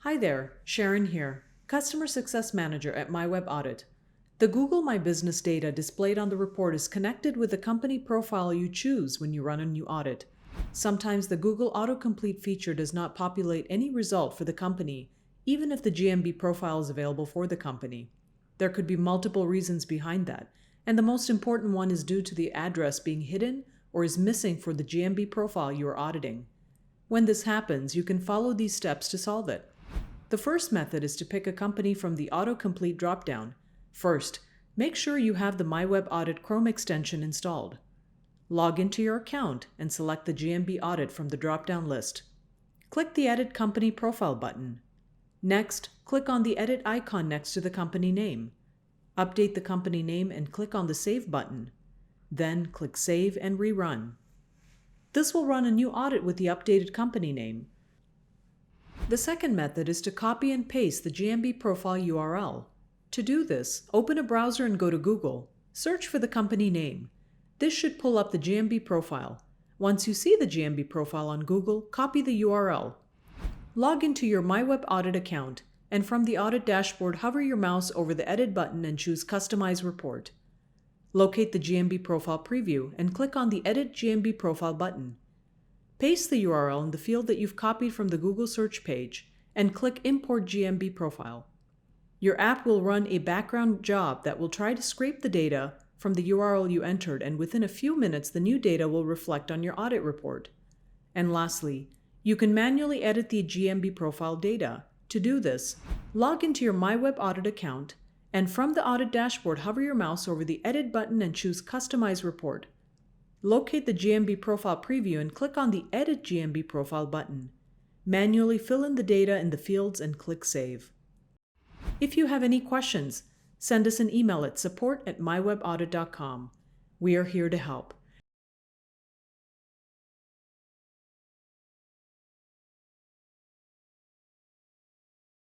Hi there, Sharon here, Customer Success Manager at MyWeb Audit. The Google My Business data displayed on the report is connected with the company profile you choose when you run a new audit. Sometimes the Google Autocomplete feature does not populate any result for the company, even if the GMB profile is available for the company. There could be multiple reasons behind that, and the most important one is due to the address being hidden or is missing for the GMB profile you are auditing. When this happens, you can follow these steps to solve it. The first method is to pick a company from the Autocomplete dropdown. First, make sure you have the MyWeb Audit Chrome extension installed. Log into your account and select the GMB audit from the drop-down list. Click the Edit Company Profile button. Next, click on the edit icon next to the company name. Update the company name and click on the Save button. Then click Save and rerun. This will run a new audit with the updated company name. The second method is to copy and paste the GMB profile URL. To do this, open a browser and go to Google. Search for the company name. This should pull up the GMB profile. Once you see the GMB profile on Google, copy the URL. Log into your MyWeb Audit account, and from the Audit dashboard, hover your mouse over the Edit button and choose Customize Report. Locate the GMB profile preview and click on the Edit GMB Profile button. Paste the URL in the field that you've copied from the Google search page and click Import GMB Profile. Your app will run a background job that will try to scrape the data from the URL you entered, and within a few minutes the new data will reflect on your audit report. And lastly, you can manually edit the GMB profile data. To do this, log into your MyWeb Audit account, and from the Audit dashboard, hover your mouse over the Edit button and choose Customize Report. Locate the GMB Profile preview and click on the Edit GMB Profile button. Manually fill in the data in the fields and click Save. If you have any questions, send us an email at support@mywebaudit.com. We are here to help.